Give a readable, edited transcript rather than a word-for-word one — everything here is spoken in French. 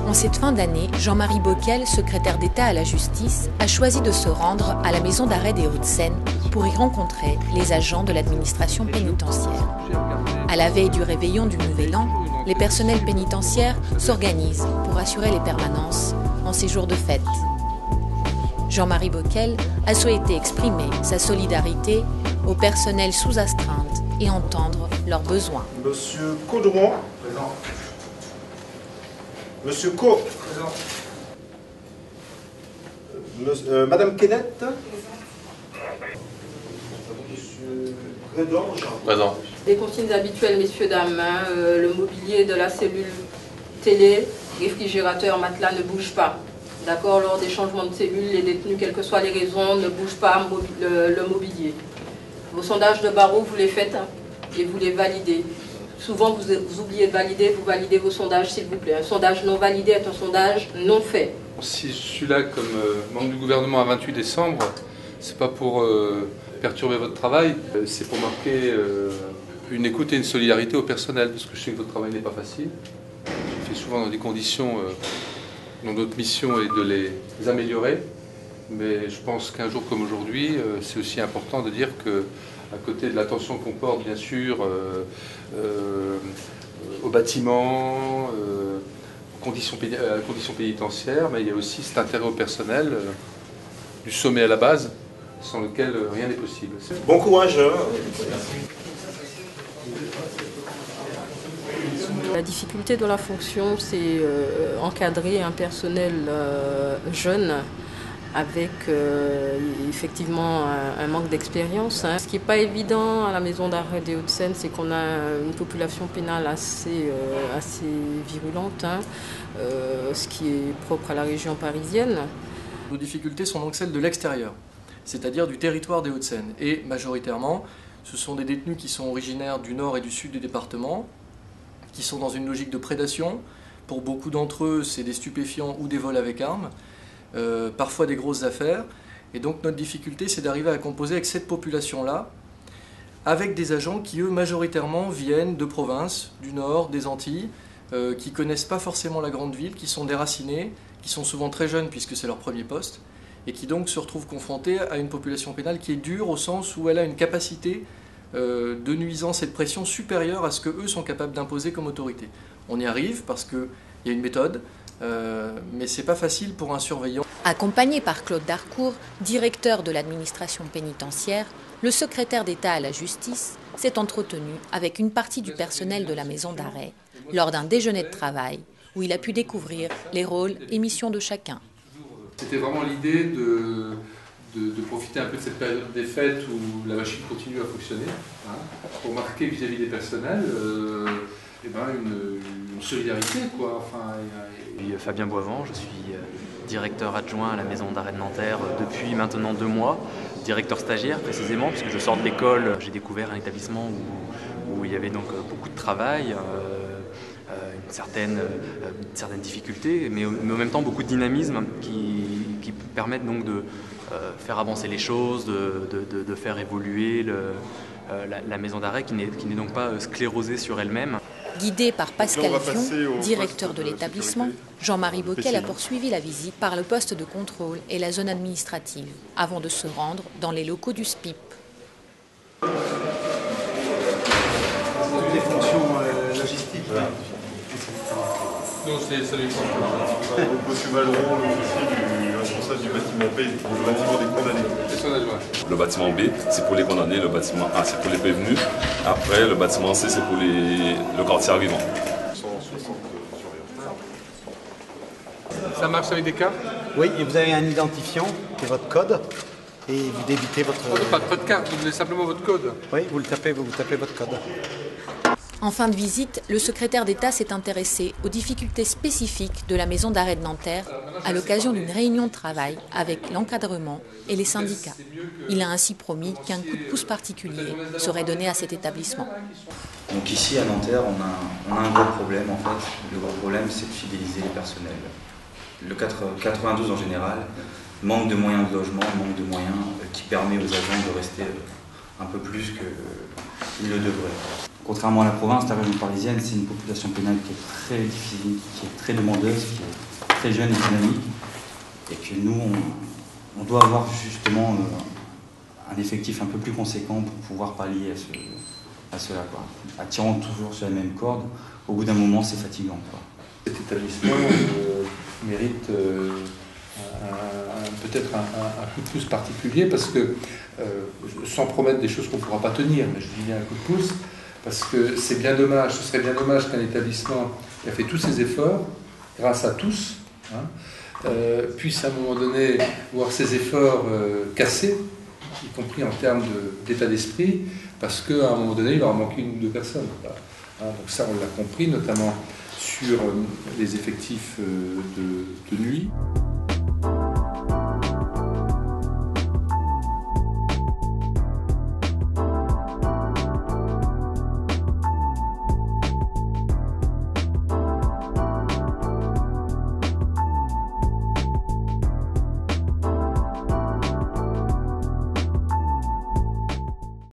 En cette fin d'année, Jean-Marie Bockel, secrétaire d'État à la Justice, a choisi de se rendre à la maison d'arrêt des Hauts-de-Seine pour y rencontrer les agents de l'administration pénitentiaire. À la veille du réveillon du Nouvel An, les personnels pénitentiaires s'organisent pour assurer les permanences en ces jours de fête. Jean-Marie Bockel a souhaité exprimer sa solidarité au personnel sous astreinte et entendre leurs besoins. Monsieur Caudron. Présent. Monsieur Co. Présent. Madame Kenneth. Monsieur Grédange. Présent. Les consignes habituelles, messieurs, dames, le mobilier de la cellule télé, réfrigérateur, matelas ne bouge pas. D'accord, lors des changements de cellule, les détenus, quelles que soient les raisons, ne bougent pas le mobilier. Vos sondages de barreaux, vous les faites et vous les validez. Souvent, vous oubliez de valider, vous validez vos sondages, s'il vous plaît. Un sondage non validé est un sondage non fait. Si je suis là comme membre du gouvernement à 28 décembre, c'est pas pour perturber votre travail, c'est pour marquer une écoute et une solidarité au personnel, parce que je sais que votre travail n'est pas facile. Je fais souvent dans des conditions dont notre mission est de les améliorer, mais je pense qu'un jour comme aujourd'hui, c'est aussi important de dire que, à côté de l'attention qu'on porte bien sûr au bâtiment, à la condition pénitentiaire, mais il y a aussi cet intérêt au personnel, du sommet à la base, sans lequel rien n'est possible. Bon courage. La difficulté de la fonction, c'est encadrer un personnel jeune avec effectivement un manque d'expérience. Ce qui n'est pas évident à la maison d'arrêt des Hauts-de-Seine, c'est qu'on a une population pénale assez virulente, ce qui est propre à la région parisienne. Nos difficultés sont donc celles de l'extérieur, c'est-à-dire du territoire des Hauts-de-Seine. Et majoritairement, ce sont des détenus qui sont originaires du nord et du sud du département, qui sont dans une logique de prédation. Pour beaucoup d'entre eux, c'est des stupéfiants ou des vols avec armes, parfois des grosses affaires. Et donc notre difficulté, c'est d'arriver à composer avec cette population-là, avec des agents qui, eux, majoritairement, viennent de province, du nord, des Antilles, qui ne connaissent pas forcément la grande ville, qui sont déracinés, qui sont souvent très jeunes puisque c'est leur premier poste, et qui donc se retrouvent confrontés à une population pénale qui est dure au sens où elle a une capacité de nuisance et de pression supérieure à ce qu'eux sont capables d'imposer comme autorité. On y arrive parce qu'il y a une méthode, mais ce n'est pas facile pour un surveillant. Accompagné par Claude Darcourt, directeur de l'administration pénitentiaire, le secrétaire d'État à la Justice s'est entretenu avec une partie du personnel de la maison d'arrêt lors d'un déjeuner de travail où il a pu découvrir les rôles et missions de chacun. C'était vraiment l'idée de profiter un peu de cette période des fêtes où la machine continue à fonctionner, pour marquer vis-à-vis des personnels une solidarité, quoi. Je suis Fabien Boivant, je suis directeur adjoint à la maison d'arrêt de Nanterre depuis maintenant 2 mois, directeur stagiaire précisément, puisque je sors de l'école. J'ai découvert un établissement où il y avait donc beaucoup de travail, une certaine difficulté, mais en même temps beaucoup de dynamisme qui permettent donc de faire avancer les choses, de faire évoluer la maison d'arrêt qui n'est donc pas sclérosée sur elle-même. Guidé par Pascal Fion, directeur de l'établissement, Jean-Marie Bockel a poursuivi la visite par le poste de contrôle et la zone administrative, avant de se rendre dans les locaux du SPIP. Toutes les fonctions logistiques. Non, c'est ça les fonctions. Monsieur Valeron, l'officier du responsable du bâtiment B, le bâtiment des condamnés. C'est son adjoint. Le bâtiment B, c'est pour les condamnés, le bâtiment A, c'est pour les prévenus. Après, le bâtiment C, c'est pour le corps de survivants. 160 surveillants. Ça marche avec des cartes? Oui, et vous avez un identifiant qui est votre code et vous débitez votre... Pas de carte, vous donnez simplement votre code. Oui, vous tapez votre code. En fin de visite, le secrétaire d'État s'est intéressé aux difficultés spécifiques de la maison d'arrêt de Nanterre à l'occasion d'une réunion de travail avec l'encadrement et les syndicats. Il a ainsi promis qu'un coup de pouce particulier serait donné à cet établissement. Donc ici à Nanterre, on a un gros problème en fait. Le gros problème, c'est de fidéliser les personnels. Le 92 en général manque de moyens de logement, manque de moyens qui permet aux agents de rester un peu plus qu'ils le devraient. Contrairement à la province, la région parisienne, c'est une population pénale qui est très difficile, qui est très demandeuse, qui est très jeune et dynamique, et que nous, on doit avoir justement un effectif un peu plus conséquent pour pouvoir pallier à cela, quoi. Attirant toujours sur la même corde, au bout d'un moment, c'est fatigant, quoi. Cet établissement mérite peut-être un coup de pouce particulier parce que, sans promettre des choses qu'on ne pourra pas tenir, mais je dis bien un coup de pouce, parce que c'est bien dommage, ce serait bien dommage qu'un établissement qui a fait tous ses efforts, grâce à tous, puisse à un moment donné voir ses efforts cassés, y compris en termes d'état d'esprit, parce qu'à un moment donné, il leur a manqué une ou deux personnes. Donc ça, on l'a compris, notamment sur les effectifs de nuit.